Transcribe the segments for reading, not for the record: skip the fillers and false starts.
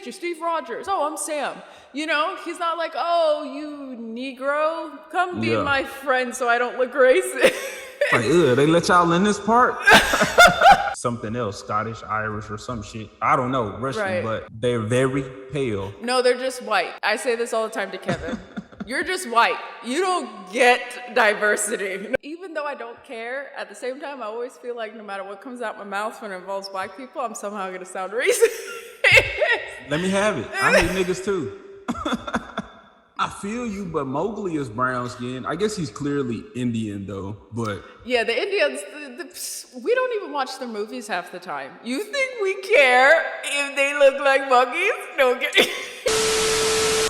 meet you, Steve Rogers. Oh, I'm Sam. You know, he's not like, oh, you Negro, come be my friend so I don't look racist. Like, they let y'all in this part? Something else, Scottish, Irish, or some shit. I don't know, Russian, but they're very pale. No, they're just white. I say this all the time to Kevin. You're just white. You don't get diversity. Even though I don't care, at the same time, I always feel like no matter what comes out my mouth when it involves black people, I'm somehow going to sound racist. Let me have it. I hate niggas too. I feel you, but Mowgli is brown skin. I guess he's clearly Indian though, but... Yeah, the Indians, we don't even watch their movies half the time. You think we care if they look like monkeys? No,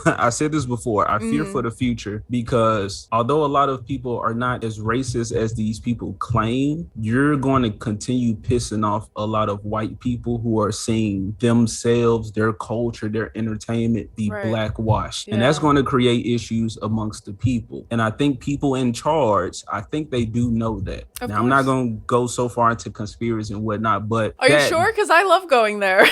I said this before, I fear for the future because although a lot of people are not as racist as these people claim, you're going to continue pissing off a lot of white people who are seeing themselves, their culture, their entertainment be blackwashed. And that's going to create issues amongst the people. And I think people in charge, I think they do know that. Now, I'm not going to go so far into conspiracy and whatnot, but... Are you sure? Because I love going there.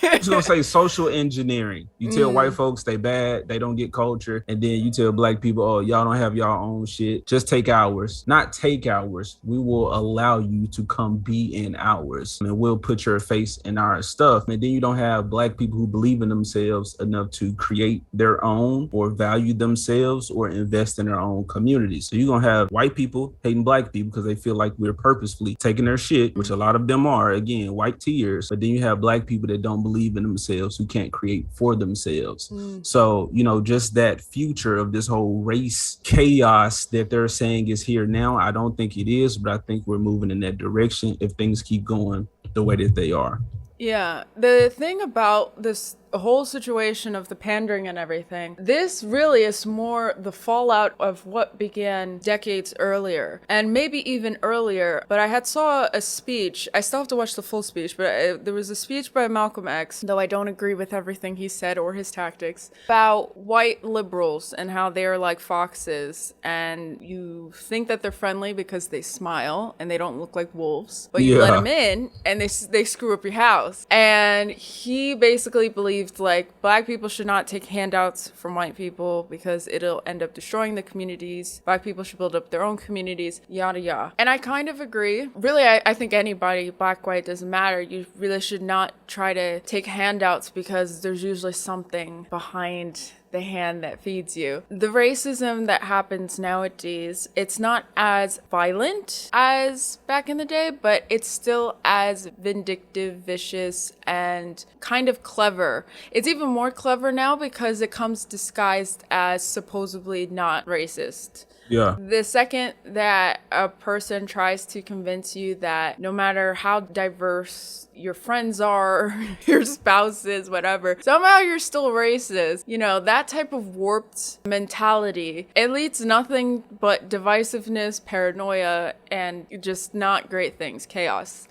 I was gonna say social engineering. You tell white folks they bad, they don't get culture, and then you tell black people, oh, y'all don't have y'all own shit. Just take ours. Not take ours. We will allow you to come be in ours, and we'll put your face in our stuff. And then you don't have black people who believe in themselves enough to create their own or value themselves or invest in their own communities. So you're gonna have white people hating black people because they feel like we're purposefully taking their shit, which a lot of them are, again, white tears. But then you have black people that don't believe in themselves, who can't create for themselves. So, you know, just that future of this whole race chaos that they're saying is here now, I don't think it is, but I think we're moving in that direction if things keep going the way that they are. Yeah, the thing about this whole situation of the pandering and everything, this really is more the fallout of what began decades earlier, and maybe even earlier. But I saw a speech, I still have to watch the full speech, but there was a speech by Malcolm X, though I don't agree with everything he said or his tactics, about white liberals and how they're like foxes, and you think that they're friendly because they smile and they don't look like wolves, but you let them in and they screw up your house. And he basically believed like black people should not take handouts from white people because it'll end up destroying the communities. Black people should build up their own communities, yada yada. And I kind of agree. Really, I think anybody, black, white, doesn't matter. You really should not try to take handouts because there's usually something behind the hand that feeds you. The racism that happens nowadays, it's not as violent as back in the day, but it's still as vindictive, vicious, and kind of clever. It's even more clever now because it comes disguised as supposedly not racist. Yeah. The second that a person tries to convince you that no matter how diverse your friends are, your spouse is, whatever, somehow you're still racist, you know, that type of warped mentality, it leads nothing but divisiveness, paranoia, and just not great things, chaos.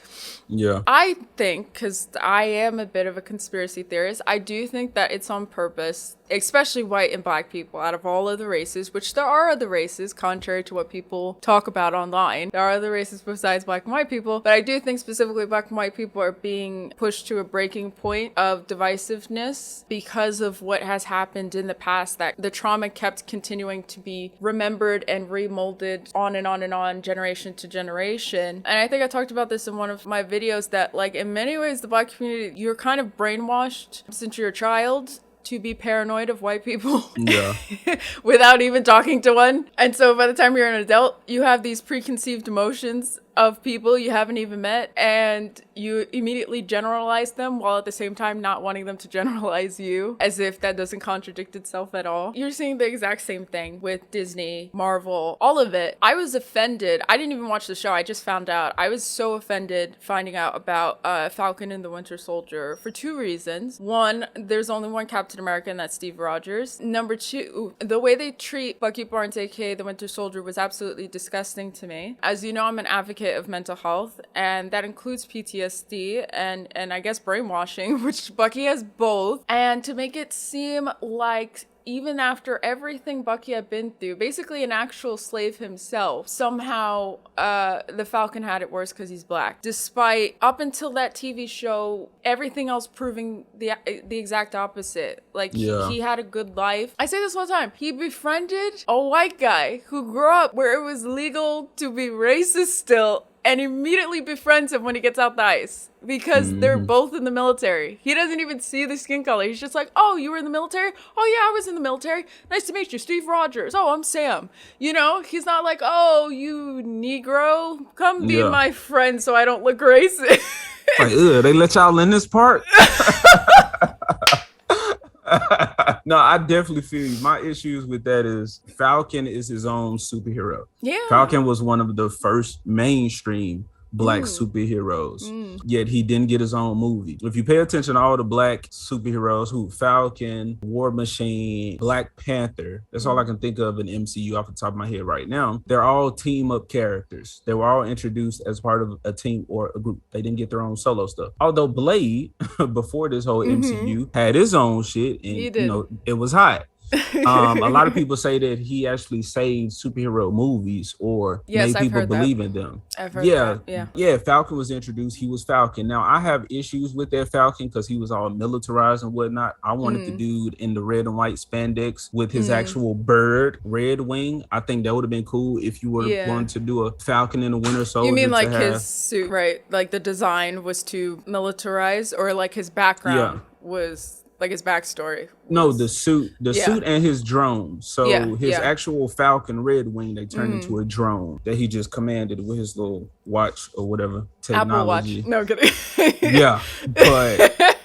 Yeah. I think, because I am a bit of a conspiracy theorist, I do think that it's on purpose, especially white and black people, out of all other races, which there are other races, contrary to what people talk about online. There are other races besides black and white people, but I do think specifically black and white people are being pushed to a breaking point of divisiveness because of what has happened in the past, that the trauma kept continuing to be remembered and remolded on and on and on, generation to generation. And I think I talked about this in one of my videos that, like, in many ways, the black community, you're kind of brainwashed since you're a child to be paranoid of white people without even talking to one. And so by the time you're an adult, you have these preconceived notions of people you haven't even met, and you immediately generalize them while at the same time not wanting them to generalize you, as if that doesn't contradict itself at all. You're seeing the exact same thing with Disney, Marvel, all of it. I was offended. I didn't even watch the show. I just found out. I was so offended finding out about Falcon and the Winter Soldier for two reasons. One, there's only one Captain America, and that's Steve Rogers. Number two, the way they treat Bucky Barnes, aka the Winter Soldier, was absolutely disgusting to me. As you know, I'm an advocate of mental health, and that includes PTSD and I guess brainwashing, which Bucky has both. And to make it seem like even after everything Bucky had been through, basically an actual slave himself, somehow the Falcon had it worse because he's black. Despite, up until that TV show, everything else proving the exact opposite. Like, he had a good life. I say this all the time. He befriended a white guy who grew up where it was legal to be racist still, and immediately befriends him when he gets out the ice because they're both in the military. He doesn't even see the skin color. He's just like, oh, you were in the military? Oh, yeah, I was in the military. Nice to meet you, Steve Rogers. Oh, I'm Sam. You know, he's not like, oh, you Negro, come be my friend so I don't look racist. Like, they let y'all in this part? No, I definitely feel you. My issues with that is Falcon is his own superhero. Yeah. Falcon was one of the first mainstream black superheroes, yet he didn't get his own movie. If you pay attention to all the black superheroes, Falcon, War Machine, Black Panther, that's all I can think of in MCU off the top of my head right now. They're all team up characters. They were all introduced as part of a team or a group. They didn't get their own solo stuff. Although Blade, before this whole MCU, had his own shit, and you know, it was hot. A lot of people say that he actually saved superhero movies or made people believe in them. I've heard that. Yeah, Falcon was introduced. He was Falcon. Now, I have issues with that Falcon because he was all militarized and whatnot. I wanted the dude in the red and white spandex with his actual bird, red wing. I think that would have been cool if you were going to do a Falcon in the Winter Soldier. You mean like his suit, right? Like the design was too militarized, or like his background was... Like his backstory. No, the suit and his drone. So his actual Falcon Red Wing, they turned into a drone that he just commanded with his little watch or whatever technology. Apple Watch. No, kidding. Yeah, but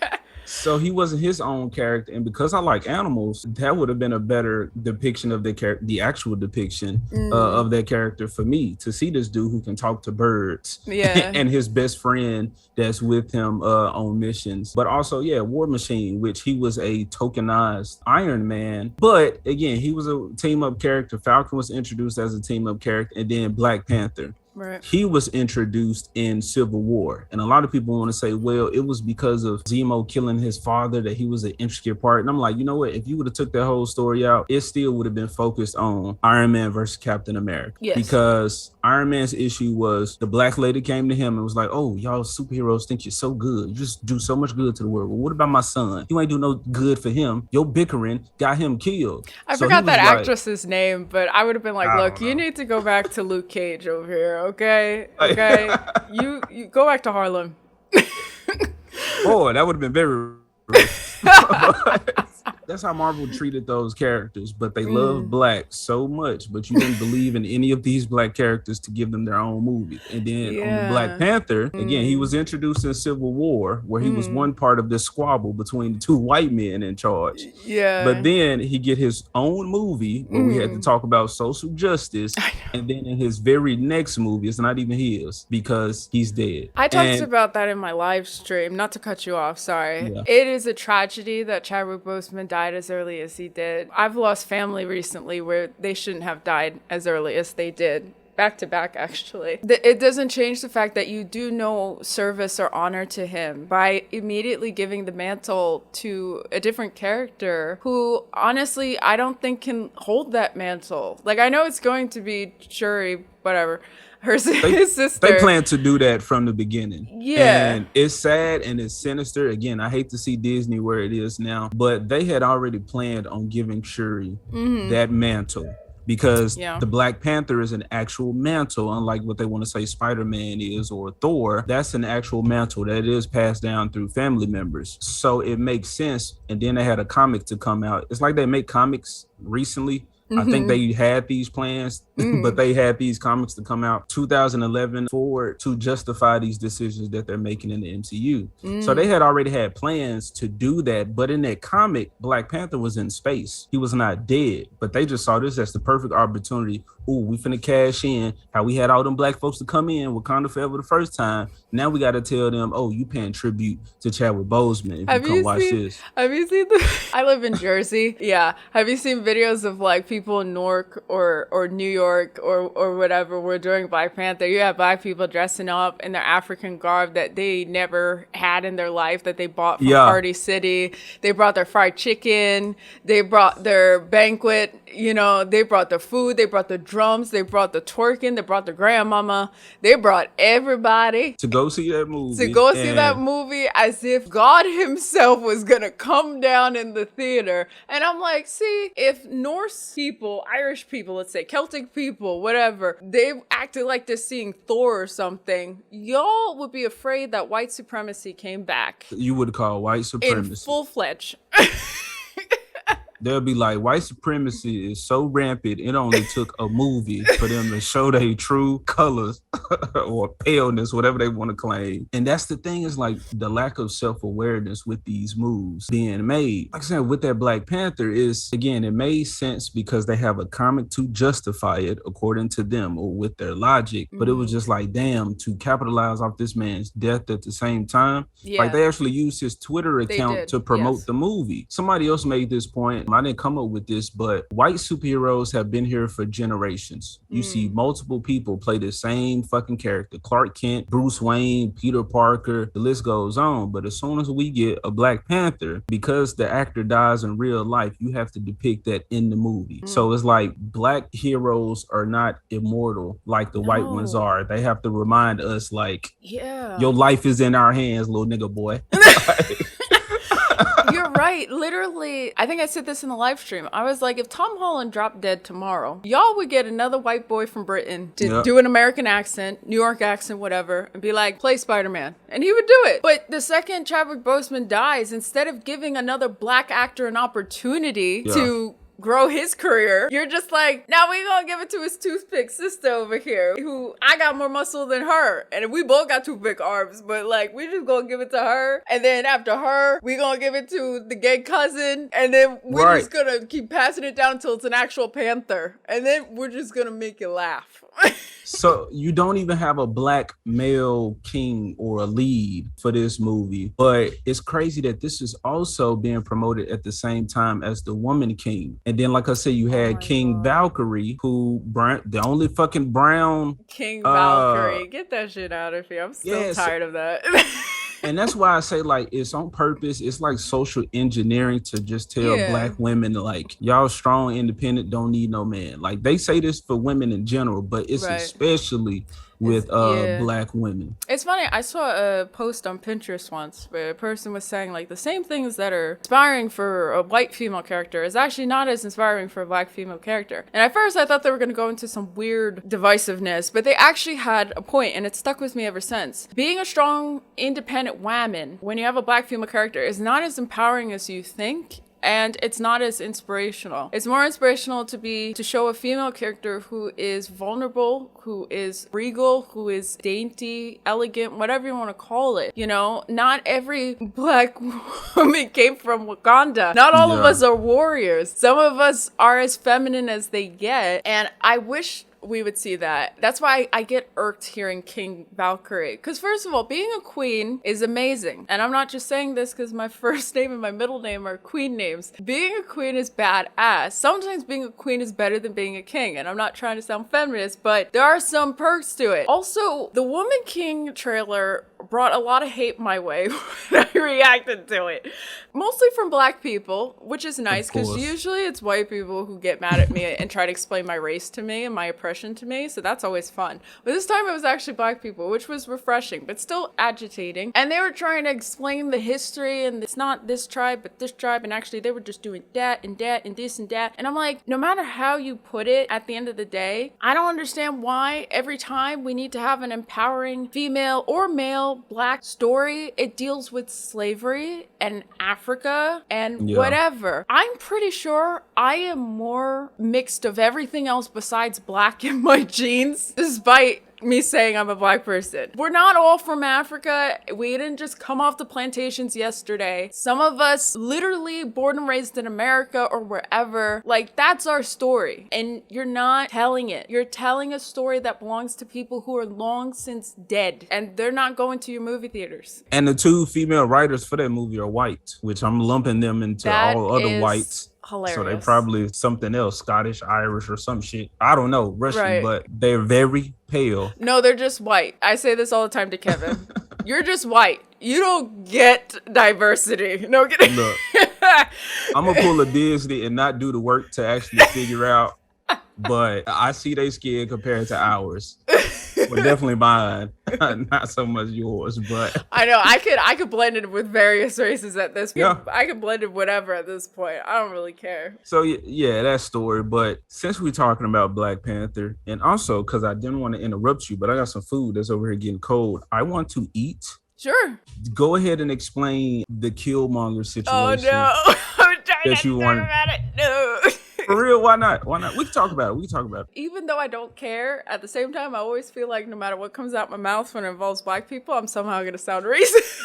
so he wasn't his own character, and because I like animals, that would have been a better depiction of the actual depiction of that character for me, to see this dude who can talk to birds, and his best friend that's with him on missions. But also, War Machine, which he was a tokenized Iron Man, but again, he was a team up character. Falcon was introduced as a team up character, and then Black Panther. Right. He was introduced in Civil War. And a lot of people want to say, well, it was because of Zemo killing his father that he was an intricate part. And I'm like, you know what? If you would have took that whole story out, it still would have been focused on Iron Man versus Captain America. Yes. Because Iron Man's issue was the black lady came to him and was like, oh, y'all superheroes think you're so good. You just do so much good to the world. Well, what about my son? You ain't do no good for him. Your bickering got him killed. I forgot that actress's name, but I would have been like, look, you need to go back to Luke Cage over here. Okay. You go back to Harlem. Boy, that would have been very that's how Marvel treated those characters, but they loved black so much, but you didn't believe in any of these black characters to give them their own movie. And then on the Black Panther, again, he was introduced in Civil War, where he was one part of this squabble between the two white men in charge. But then he get his own movie where we had to talk about social justice, and then in his very next movie, it's not even his because he's dead. I talked about that in my live stream, not to cut you off, sorry. It is a tragedy that Chadwick Boseman died as early as he did. I've lost family recently where they shouldn't have died as early as they did. Back to back, actually. It doesn't change the fact that you do no service or honor to him by immediately giving the mantle to a different character who, honestly, I don't think can hold that mantle. Like, I know it's going to be Shuri, whatever. His sister. They plan to do that from the beginning. And it's sad and it's sinister. Again, I hate to see Disney where it is now, but they had already planned on giving Shuri that mantle. Because the Black Panther is an actual mantle, unlike what they want to say Spider-Man is or Thor. That's an actual mantle that is passed down through family members. So it makes sense. And then they had a comic to come out. It's like they make comics recently. I think they had these plans, but they had these comics to come out 2011 forward to justify these decisions that they're making in the MCU. So they had already had plans to do that. But in that comic, Black Panther was in space. He was not dead, but they just saw this as the perfect opportunity. Ooh, we finna cash in. How we had all them black folks to come in Wakanda Forever the first time. Now we got to tell them, oh, you paying tribute to Chadwick Boseman if you come watch this. Have you seen I live in Jersey. Have you seen videos of like people in Newark or New York or whatever were doing Black Panther, you have black people dressing up in their African garb that they never had in their life, that they bought from Party City. They brought their fried chicken. They brought their banquet. You know, they brought the food. They brought the drums. They brought the twerking. They brought the grandmama. They brought everybody to go see that movie. As if God himself was gonna come down in the theater. And I'm like, see, if Norse people, Irish people, let's say, Celtic people, whatever, they acted like they're seeing Thor or something, y'all would be afraid that white supremacy came back. You would call white supremacy. In full-fledged. They'll be like, white supremacy is so rampant, it only took a movie for them to show their true colors or paleness, whatever they want to claim. And that's the thing, is like the lack of self-awareness with these moves being made. Like I said, with that Black Panther is, again, it made sense because they have a comic to justify it according to them or with their logic. But it was just like, damn, to capitalize off this man's death at the same time. Yeah. Like they actually used his Twitter account to promote the movie. Somebody else made this point. I didn't come up with this, but white superheroes have been here for generations. You see multiple people play the same fucking character. Clark Kent, Bruce Wayne, Peter Parker, the list goes on. But as soon as we get a Black Panther, because the actor dies in real life, you have to depict that in the movie. So it's like black heroes are not immortal like the white ones are. They have to remind us like, your life is in our hands, little nigga boy. You're right. Literally, I think I said this in the live stream. I was like, if Tom Holland dropped dead tomorrow, y'all would get another white boy from Britain to do an American accent, New York accent, whatever, and be like, play Spider-Man. And he would do it. But the second Chadwick Boseman dies, instead of giving another black actor an opportunity to grow his career, you're just like, now we gonna give it to his toothpick sister over here, who I got more muscle than her, and we both got toothpick arms, but like, we just gonna give it to her, and then after her, we gonna give it to the gay cousin, and then we're just gonna keep passing it down until it's an actual panther, and then we're just gonna make you laugh. So you don't even have a black male king or a lead for this movie, but it's crazy that this is also being promoted at the same time as the woman king. And then, like I said, you had King Valkyrie, who the only fucking brown King Valkyrie. Get that shit out of here. I'm so tired of that. And that's why I say, like, it's on purpose. It's like social engineering to just tell black women, like, y'all strong, independent, don't need no man. Like, they say this for women in general, but it's especially with black women. It's funny, I saw a post on Pinterest once where a person was saying like the same things that are inspiring for a white female character is actually not as inspiring for a black female character. And at first I thought they were going to go into some weird divisiveness, but they actually had a point, and it stuck with me ever since. Being a strong, independent woman when you have a black female character is not as empowering as you think. And it's not as inspirational. It's more inspirational to show a female character who is vulnerable, who is regal, who is dainty, elegant, whatever you want to call it. You know, not every black woman came from Wakanda. Not all of us are warriors. Some of us are as feminine as they get. And I wish we would see that. That's why I get irked hearing King Valkyrie. Because first of all, being a queen is amazing. And I'm not just saying this because my first name and my middle name are queen names. Being a queen is badass. Sometimes being a queen is better than being a king. And I'm not trying to sound feminist, but there are some perks to it. Also, the Woman King trailer brought a lot of hate my way when I reacted to it. Mostly from black people, which is nice because usually it's white people who get mad at me and try to explain my race to me and my oppression to me. So that's always fun. But this time it was actually black people, which was refreshing, but still agitating. And they were trying to explain the history and it's not this tribe, but this tribe. And actually they were just doing that and that and this and that. And I'm like, no matter how you put it, at the end of the day, I don't understand why every time we need to have an empowering female or male black story, it deals with slavery and Africa and whatever. I'm pretty sure I am more mixed of everything else besides black in my genes, despite me saying I'm a black person. We're not all from Africa. We didn't just come off the plantations yesterday. Some of us literally born and raised in America or wherever. Like, that's our story. And you're not telling it. You're telling a story that belongs to people who are long since dead. And they're not going to your movie theaters. And the two female writers for that movie are white, which I'm lumping them into all other whites. hilarious. So they probably something else, Scottish, Irish, or some shit. I don't know, Russian, Right. but they're very pale. No, they're just white. I say this all the time to Kevin. You're just white. You don't get diversity. No, get Look, I'm gonna pull a Disney and not do the work to actually figure out. But I see their skin compared to ours. Well, definitely mine, not so much yours. But I know I could blend it with various races at this point. Yeah. I could blend it whatever at this point. I don't really care. So yeah, that story. But since we're talking about Black Panther, and also because I didn't want to interrupt you, but I got some food that's over here getting cold. I want to eat. Sure. Go ahead and explain the Killmonger situation. Oh no. I'm trying That not to you talk want- about it. No. For real, why not? Why not? We can talk about it. Even though I don't care, at the same time, I always feel like no matter what comes out my mouth when it involves Black people, I'm somehow going to sound racist.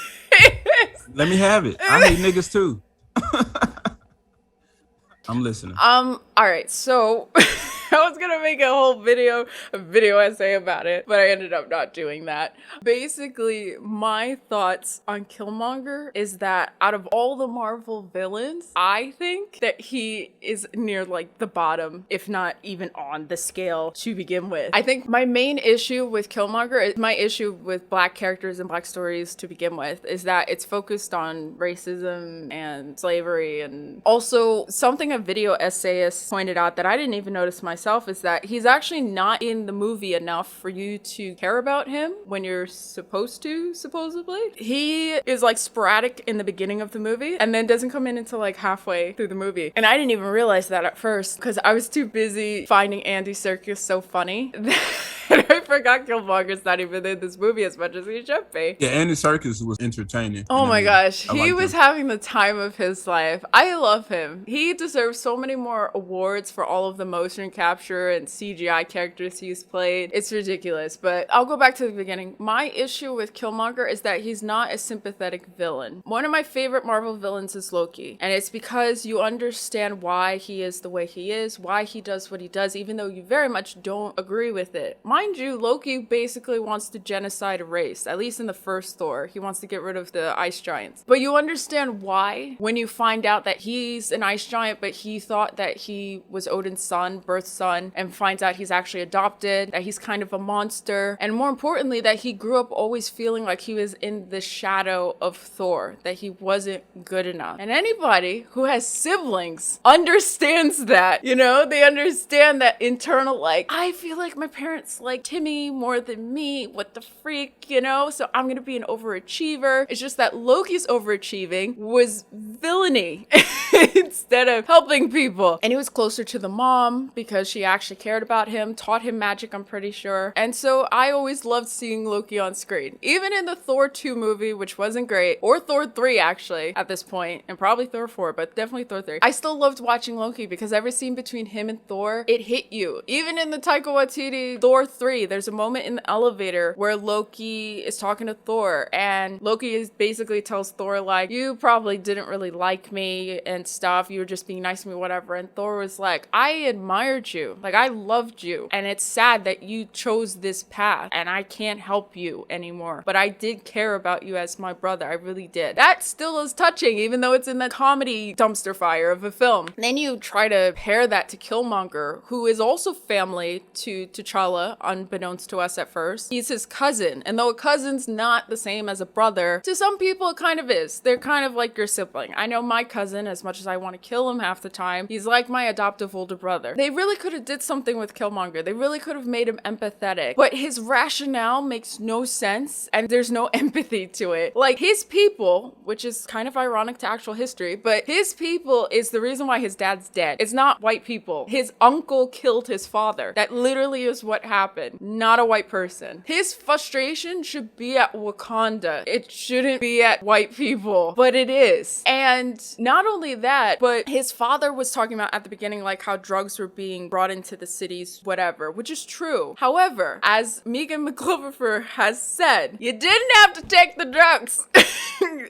Let me have it. I hate niggas too. I'm listening. All right, so I was gonna make a video essay about it, but I ended up not doing that. Basically, my thoughts on Killmonger is that out of all the Marvel villains, I think that he is near like the bottom, if not even on the scale to begin with. I think my main issue with Killmonger, my issue with Black characters and Black stories to begin with, is that it's focused on racism and slavery, and also something a video essayist pointed out that I didn't even notice myself is that he's actually not in the movie enough for you to care about him when you're supposed to, supposedly. He is like sporadic in the beginning of the movie and then doesn't come in until like halfway through the movie. And I didn't even realize that at first because I was too busy finding Andy Serkis so funny that I forgot Killmonger's not even in this movie as much as he should be. Yeah, Andy Serkis was entertaining. Oh my gosh, I he liked was him. having the time of his life. I love him. He deserves so many more awards for all of the motion capture and CGI characters he's played. It's ridiculous, but I'll go back to the beginning. My issue with Killmonger is that he's not a sympathetic villain. One of my favorite Marvel villains is Loki, and it's because you understand why he is the way he is, why he does what he does, even though you very much don't agree with it. Mind you, Loki basically wants to genocide a race, at least in the first Thor. He wants to get rid of the ice giants. But you understand why when you find out that he's an ice giant, but he thought that he was Odin's son, birth son, and finds out he's actually adopted, that he's kind of a monster, and more importantly, that he grew up always feeling like he was in the shadow of Thor, that he wasn't good enough. And anybody who has siblings understands that, you know? They understand that internal, like, I feel like my parents like Timmy more than me, what the freak, you know? So I'm gonna be an overachiever. It's just that Loki's overachieving was villainy instead of helping people. And he was closer to the mom because she actually cared about him, taught him magic, I'm pretty sure. And so I always loved seeing Loki on screen. Even in the Thor 2 movie, which wasn't great, or Thor 3 actually, at this point, and probably Thor 4, but definitely Thor 3. I still loved watching Loki because every scene between him and Thor, it hit you. Even in the Taika Waititi Thor 3, there's a moment in the elevator where Loki is talking to Thor, and Loki basically tells Thor, like, you probably didn't really like me and stuff, you were just being nice to me, whatever. And Thor was like, I admired you, like, I loved you, and it's sad that you chose this path and I can't help you anymore, but I did care about you as my brother. I really did. That still is touching, even though it's in the comedy dumpster fire of a film. And then you try to pair that to Killmonger, who is also family to T'Challa, unbeknownst to us at first. He's his cousin, and though a cousin's not the same as a brother, to some people it kind of is. They're kind of like your sibling. I know my cousin, as much as I want to kill him half the time, he's like my adoptive older brother. They really could have did something with Killmonger. They really could have made him empathetic, but his rationale makes no sense, and there's no empathy to it. Like, his people, which is kind of ironic to actual history, but his people is the reason why his dad's dead. It's not white people. His uncle killed his father. That literally is what happened, not a white person. His frustration should be at Wakanda. It shouldn't be at white people, but it is. And not only that, but his father was talking about at the beginning, like, how drugs were being brought into the cities, whatever, which is true. However, as Megan McCloverfer has said, you didn't have to take the drugs.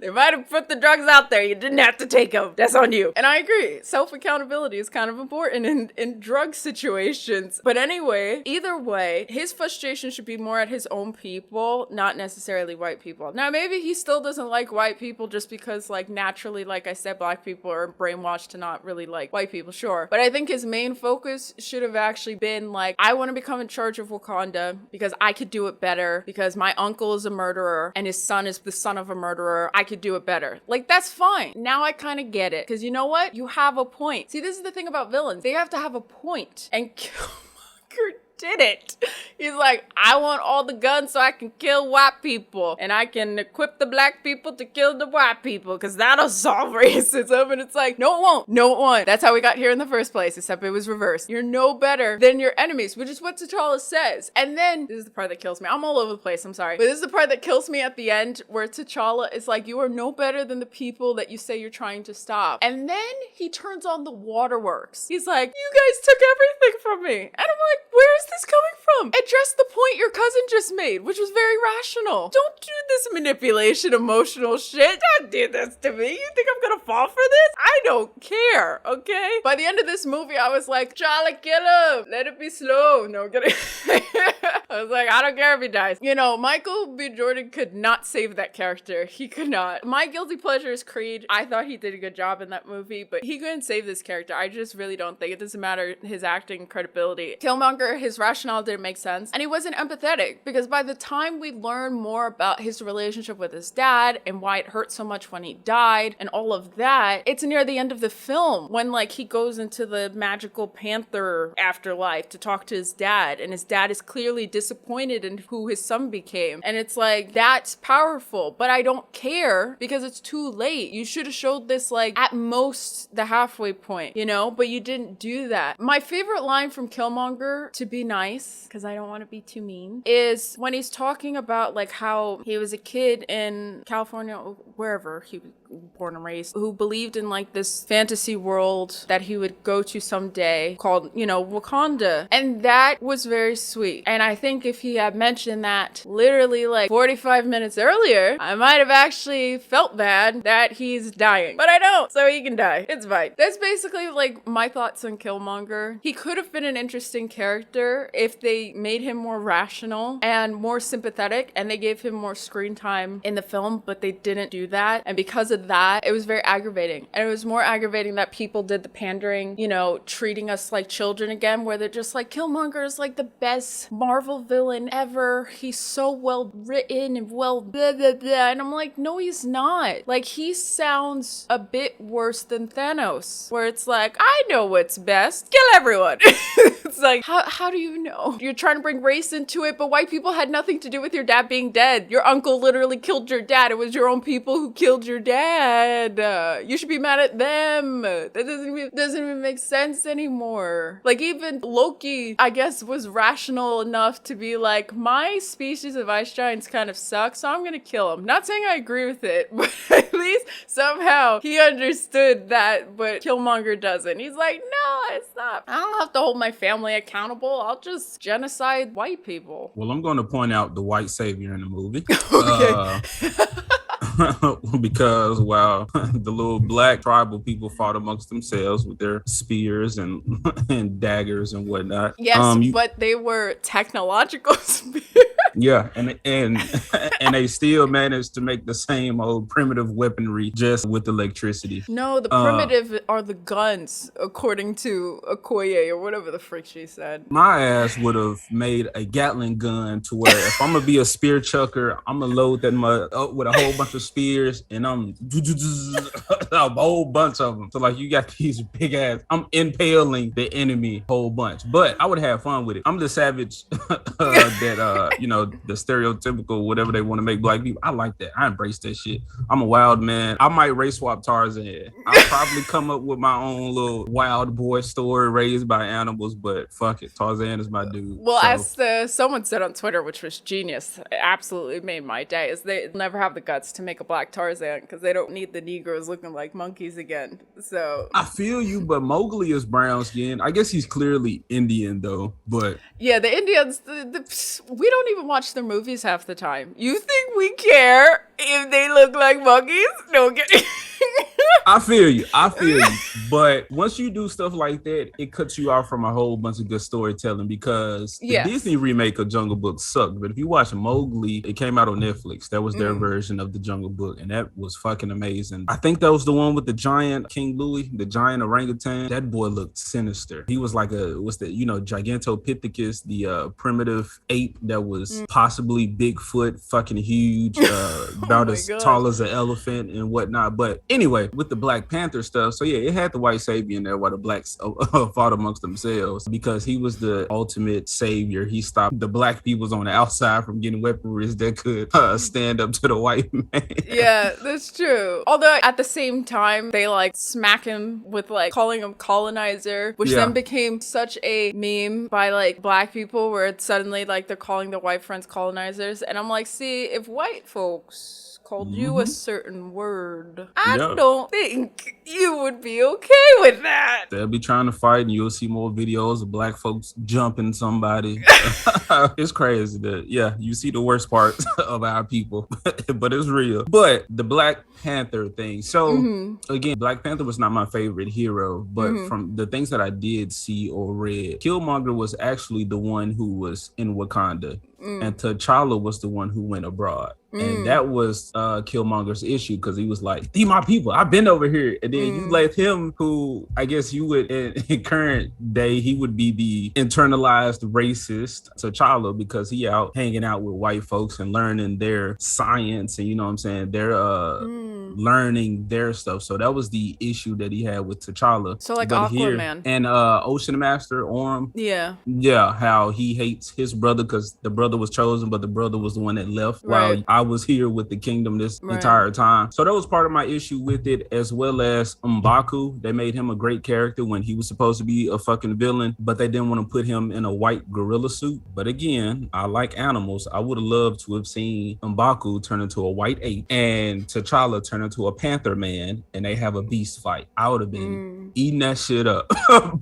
They might have put the drugs out there. You didn't have to take them. That's on you. And I agree. Self-accountability is kind of important in drug situations. But anyway, either way, his his frustration should be more at his own people, not necessarily white people. Now, maybe he still doesn't like white people just because, like, naturally, like I said, black people are brainwashed to not really like white people, sure. But I think his main focus should have actually been, like, I want to become in charge of Wakanda because I could do it better, because my uncle is a murderer and his son is the son of a murderer. I could do it better. Like, that's fine. Now I kind of get it. Because you know what? You have a point. See, this is the thing about villains. They have to have a point. And Killmonger did it. He's like, I want all the guns so I can kill white people, and I can equip the black people to kill the white people, because that'll solve racism. And it's like, no, it won't. No, it won't. That's how we got here in the first place, except it was reversed. You're no better than your enemies, which is what T'Challa says. And then, this is the part that kills me. I'm all over the place, I'm sorry. But this is the part that kills me at the end, where T'Challa is like, you are no better than the people that you say you're trying to stop. And then he turns on the waterworks. He's like, you guys took everything from me. And I'm like, where is this coming from? Address the point your cousin just made, which was very rational. Don't do this manipulation, emotional shit. Don't do this to me. You think I'm gonna fall for this? I don't care, okay? By the end of this movie, I was like, Charlie, kill him. Let it be slow. No, I'm kidding. I was like, I don't care if he dies. You know, Michael B. Jordan could not save that character. He could not. My guilty pleasure is Creed. I thought he did a good job in that movie, but he couldn't save this character. I just really don't think. It doesn't matter his acting credibility. Killmonger, his rationale didn't make sense, and he wasn't empathetic, because by the time we learn more about his relationship with his dad and why it hurt so much when he died and all of that, it's near the end of the film when, like, he goes into the magical Panther afterlife to talk to his dad, and his dad is clearly disappointed in who his son became, and it's like, that's powerful, but I don't care because it's too late. You should have showed this, like, at most the halfway point, you know, but you didn't do that. My favorite line from Killmonger, to be nice, because I don't want to be too mean, is when he's talking about, like, how he was a kid in California, wherever he was born and raised, who believed in, like, this fantasy world that he would go to someday called, you know, Wakanda. And that was very sweet. And I think if he had mentioned that literally like 45 minutes earlier, I might have actually felt bad that he's dying. But I don't, so he can die. It's fine. That's basically, like, my thoughts on Killmonger. He could have been an interesting character if they made him more rational and more sympathetic, and they gave him more screen time in the film, but they didn't do that. And because of that, it was very aggravating. And it was more aggravating that people did the pandering, you know, treating us like children again, where they're just like, Killmonger is like the best Marvel villain ever. He's so well written and well blah blah blah. And I'm like, no, he's not. Like, he sounds a bit worse than Thanos, where it's like, I know what's best. Kill everyone. It's like, how do you know? You're trying to bring race into it, but white people had nothing to do with your dad being dead. Your uncle literally killed your dad. It was your own people who killed your dad. You should be mad at them. That doesn't even make sense anymore. Like, even Loki, I guess, was rational enough to be like, my species of ice giants kind of suck, so I'm gonna kill him. Not saying I agree with it, but at least somehow he understood that, but Killmonger doesn't. He's like, no, it's not. I don't have to hold my family accountable. I'll just genocide white people. Well, I'm going to point out the white savior in the movie. Okay. Because while the little black tribal people fought amongst themselves with their spears and and daggers and whatnot. Yes, but they were technological spears. Yeah, and they still managed to make the same old primitive weaponry just with electricity. No, the primitive are the guns, according to Okoye or whatever the frick she said. My ass would have made a Gatling gun to where if I'm gonna be a spear chucker, I'm gonna load that mud up with a whole bunch of spears, and I'm a whole bunch of them. So like, you got these big ass. I'm impaling the enemy a whole bunch, but I would have fun with it. I'm the savage that you know, the stereotypical whatever they want to make black people. I like that. I embrace that shit. I'm a wild man. I might race swap Tarzan. I'll probably come up with my own little wild boy story raised by animals, but fuck it, Tarzan is my dude. Well, so. As someone said on Twitter, which was genius, it absolutely made my day, is they never have the guts to make a black Tarzan because they don't need the Negroes looking like monkeys again. So I feel you, but Mowgli is brown skin. I guess he's clearly Indian though, but yeah, the Indians, we don't even watch their movies half the time. You think we care if they look like monkeys? No, I feel you. But once you do stuff like that, it cuts you off from a whole bunch of good storytelling because the Disney remake of Jungle Book sucked. But if you watch Mowgli, it came out on Netflix. That was their version of the Jungle Book, and that was fucking amazing. I think that was the one with the giant King Louie, the giant orangutan. That boy looked sinister. He was like Gigantopithecus, the primitive ape that was possibly Bigfoot, fucking huge, about as tall as an elephant and whatnot. But anyway, with the Black Panther stuff, so yeah, it had the white savior in there while the blacks fought amongst themselves because he was the ultimate savior. He stopped the black peoples on the outside from getting weaponry that could stand up to the white man. Yeah, that's true. Although at the same time, they like smack him with like calling him colonizer, which then became such a meme by like black people where it's suddenly like they're calling the white friends colonizers. And I'm like, see, if white folks called you a certain word, I don't think you would be okay with that. They'll be trying to fight and you'll see more videos of black folks jumping somebody. It's crazy that, you see the worst parts of our people, but it's real. But the Black Panther thing. So again, Black Panther was not my favorite hero, but from the things that I did see or read, Killmonger was actually the one who was in Wakanda. And T'Challa was the one who went abroad. And that was Killmonger's issue because he was like, "These my people. I've been over here." And then you let him, who I guess you would, in current day, he would be the internalized racist T'Challa because he out hanging out with white folks and learning their science and, you know what I'm saying, they're learning their stuff. So that was the issue that he had with T'Challa. So like Aquaman. And Ocean Master, Orm. Yeah, how he hates his brother because the brother was chosen, but the brother was the one that left while I was here with the kingdom this entire time. So that was part of my issue with it, as well as M'Baku. They made him a great character when he was supposed to be a fucking villain, but they didn't want to put him in a white gorilla suit. But again, I like animals. I would have loved to have seen M'Baku turn into a white ape and T'Challa turn into a panther man and they have a beast fight. I would have been eating that shit up.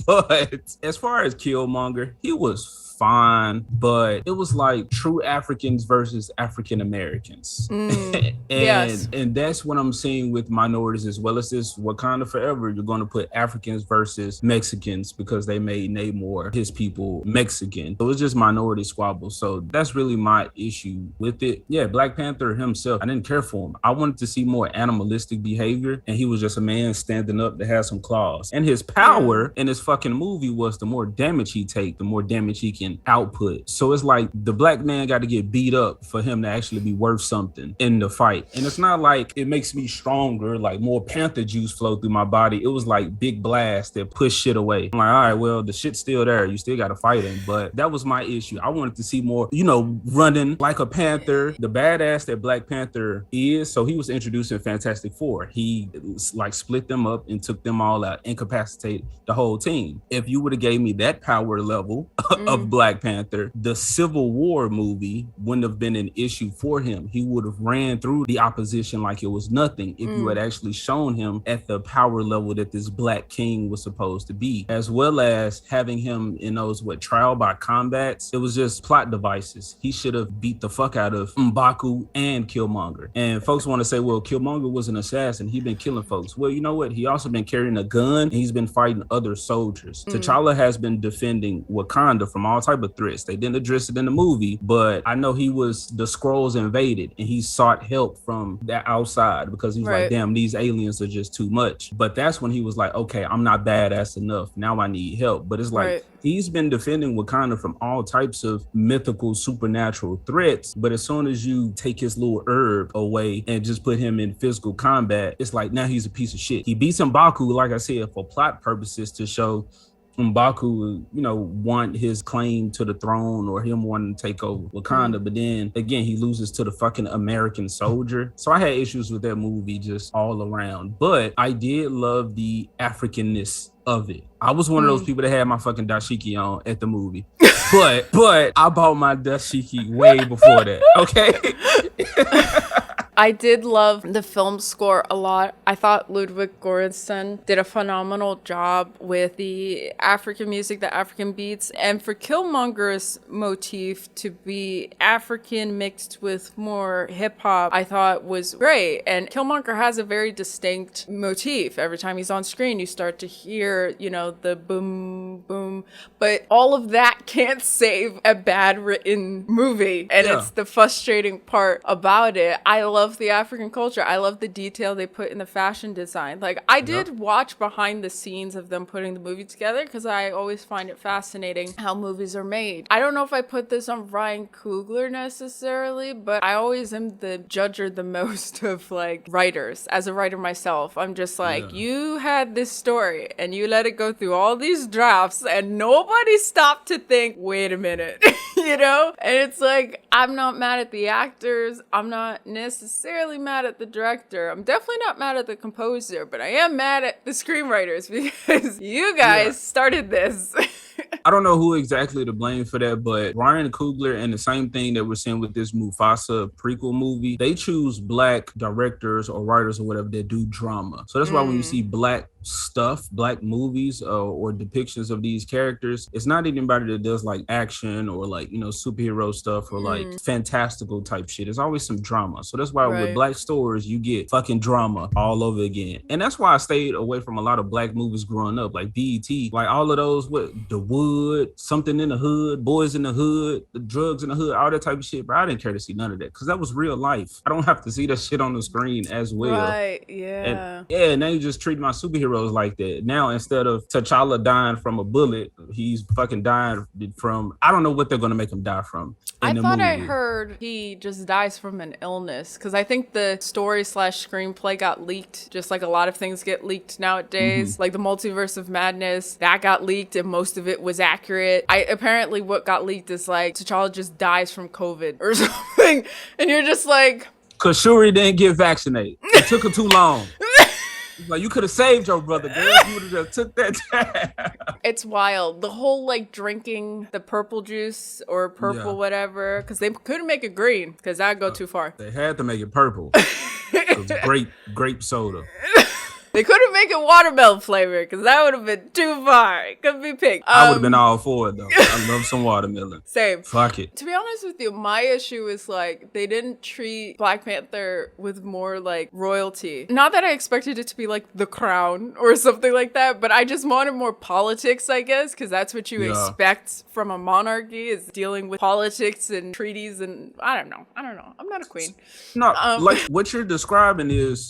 But as far as Killmonger, he was fine, but it was like true Africans versus African Americans. And that's what I'm seeing with minorities as well as this Wakanda Forever. You're going to put Africans versus Mexicans because they made Namor, his people, Mexican. So it's just minority squabbles. So that's really my issue with it. Yeah, Black Panther himself, I didn't care for him. I wanted to see more animalistic behavior, and he was just a man standing up that has some claws. And his power in this fucking movie was the more damage he take, the more damage he can output. So it's like the black man got to get beat up for him to actually be worth something in the fight. And it's not like it makes me stronger, like more panther juice flow through my body. It was like big blast that push shit away. I'm like, all right, well, the shit's still there. You still got to fight him. But that was my issue. I wanted to see more, running like a panther, the badass that Black Panther is. So he was introduced in Fantastic Four. He like split them up and took them all out, incapacitated the whole team. If you would have gave me that power level of Black Panther, the Civil War movie wouldn't have been an issue for him. He would have ran through the opposition like it was nothing if you had actually shown him at the power level that this Black King was supposed to be, as well as having him in those trial by combats. It was just plot devices. He should have beat the fuck out of M'Baku and Killmonger. And folks want to say, well, Killmonger was an assassin. He been killing folks. Well, you know what? He also been carrying a gun and he's been fighting other soldiers. T'Challa has been defending Wakanda from all type of threats. They didn't address it in the movie, but I know the Skrulls invaded and he sought help from that outside because he's like, damn, these aliens are just too much. But that's when he was like, okay, I'm not badass enough. Now I need help. But it's like, he's been defending Wakanda from all types of mythical, supernatural threats. But as soon as you take his little herb away and just put him in physical combat, it's like, now he's a piece of shit. He beats M'Baku, like I said, for plot purposes to show M'Baku, want his claim to the throne or him wanting to take over Wakanda. But then again, he loses to the fucking American soldier. So I had issues with that movie just all around. But I did love the Africanness of it. I was one of those people that had my fucking dashiki on at the movie. But I bought my dashiki way before that. Okay. I did love the film score a lot. I thought Ludwig Göransson did a phenomenal job with the African music, the African beats, and for Killmonger's motif to be African mixed with more hip hop, I thought was great. And Killmonger has a very distinct motif. Every time he's on screen, you start to hear, you know, the boom, boom. But all of that can't save a bad written movie. And it's the frustrating part about it. I love the African culture. I love the detail they put in the fashion design. Like, I did watch behind the scenes of them putting the movie together because I always find it fascinating how movies are made. I don't know if I put this on Ryan Coogler necessarily, but I always am the judger the most of like writers. As a writer myself, I'm just like, you had this story and you let it go through all these drafts and nobody stopped to think, wait a minute, you know? And it's like, I'm not mad at the actors. I'm not necessarily mad at the director. I'm definitely not mad at the composer, but I am mad at the screenwriters because you guys started this. I don't know who exactly to blame for that, but Ryan Coogler, and the same thing that we're seeing with this Mufasa prequel movie, they choose black directors or writers or whatever that do drama. So that's why when you see black stuff, black movies or depictions of these characters, it's not anybody that does like action or like, you know, superhero stuff or like fantastical type shit. It's always some drama. So that's why with black stories, you get fucking drama all over again. And that's why I stayed away from a lot of black movies growing up, like BET, like all of those, what, The Wood, Something in the Hood, Boys in the Hood, The Drugs in the Hood, all that type of shit. But I didn't care to see none of that because that was real life. I don't have to see that shit on the screen as well. Right, yeah. And now you just treat my superheroes like that. Now, instead of T'Challa dying from a bullet, he's fucking dying from, I don't know what they're going to make him die from. I thought I heard he just dies from an illness because I think the story / screenplay got leaked, just like a lot of things get leaked nowadays. Like the Multiverse of Madness, that got leaked and most of it was accurate. Apparently what got leaked is like T'Challa just dies from COVID or something. And you're just like... Because Shuri didn't get vaccinated. It took her too long. Like, you could have saved your brother, girl. You would have just took that time. It's wild. The whole, like, drinking the purple juice or purple whatever, because they couldn't make it green, because that'd go too far. They had to make it purple. It was grape soda. They couldn't make it watermelon flavor because that would have been too far. It couldn't be pink. I would have been all for it, though. I love some watermelon. Same. Fuck it. To be honest with you, my issue is like they didn't treat Black Panther with more like royalty. Not that I expected it to be like The Crown or something like that, but I just wanted more politics, I guess, because that's what you expect from a monarchy is dealing with politics and treaties and I don't know. I'm not a queen. No, like what you're describing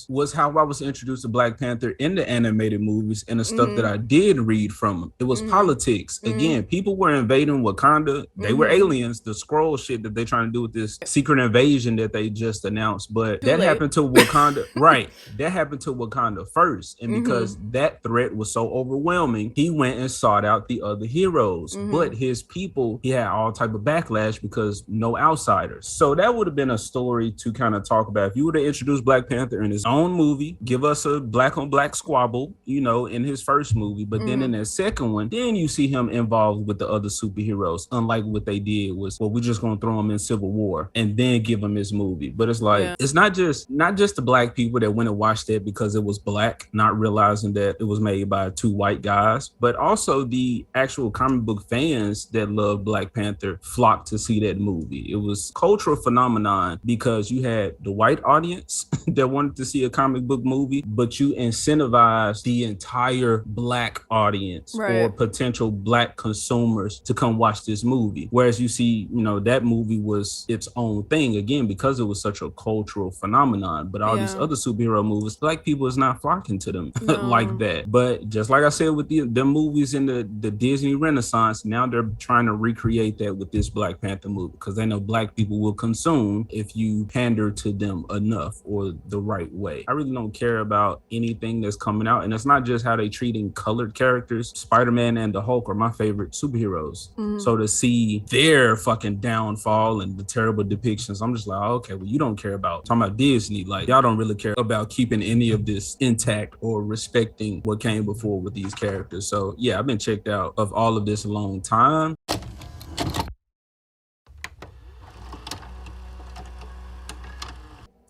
was how I was introduced to Black Panther in the animated movies and the stuff that I did read from them. It was politics. Again, people were invading Wakanda. They were aliens, the scroll shit that they're trying to do with this secret invasion that they just announced. But that happened to Wakanda. Right. That happened to Wakanda first. And because that threat was so overwhelming, he went and sought out the other heroes. But his people, he had all type of backlash because no outsiders. So that would have been a story to kind of talk about. If you would have introduced Black Panther in his own movie, give us a black on black squabble, you know, in his first movie, but then in that second one, then you see him involved with the other superheroes, unlike what they did was, well, we're just gonna throw him in Civil War and then give him his movie. But it's like, it's not just the black people that went and watched it because it was black, not realizing that it was made by two white guys, but also the actual comic book fans that love Black Panther flocked to see that movie. It was cultural phenomenon because you had the white audience that wanted to see a comic book movie, but you incentivize the entire black audience or potential black consumers to come watch this movie. Whereas you see, you know, that movie was its own thing again because it was such a cultural phenomenon. But all these other superhero movies, black people is not flocking to them like that. But just like I said with the movies in the Disney Renaissance, now they're trying to recreate that with this Black Panther movie because they know black people will consume if you pander to them enough or the right way. I really don't care about anything that's coming out, and it's not just how they treating colored characters. Spider-Man and the Hulk are my favorite superheroes. So to see their fucking downfall and the terrible depictions, I'm just like, oh, okay, well, you don't care about talking about Disney. Like, y'all don't really care about keeping any of this intact or respecting what came before with these characters. So yeah, I've been checked out of all of this a long time.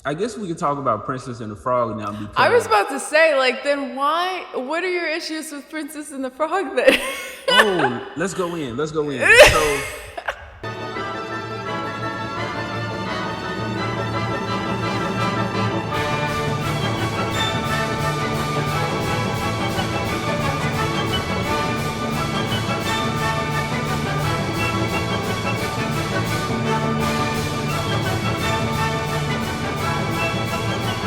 I guess we could talk about Princess and the Frog now because I was about to say, like, then why? What are your issues with Princess and the Frog then? oh, let's go in. So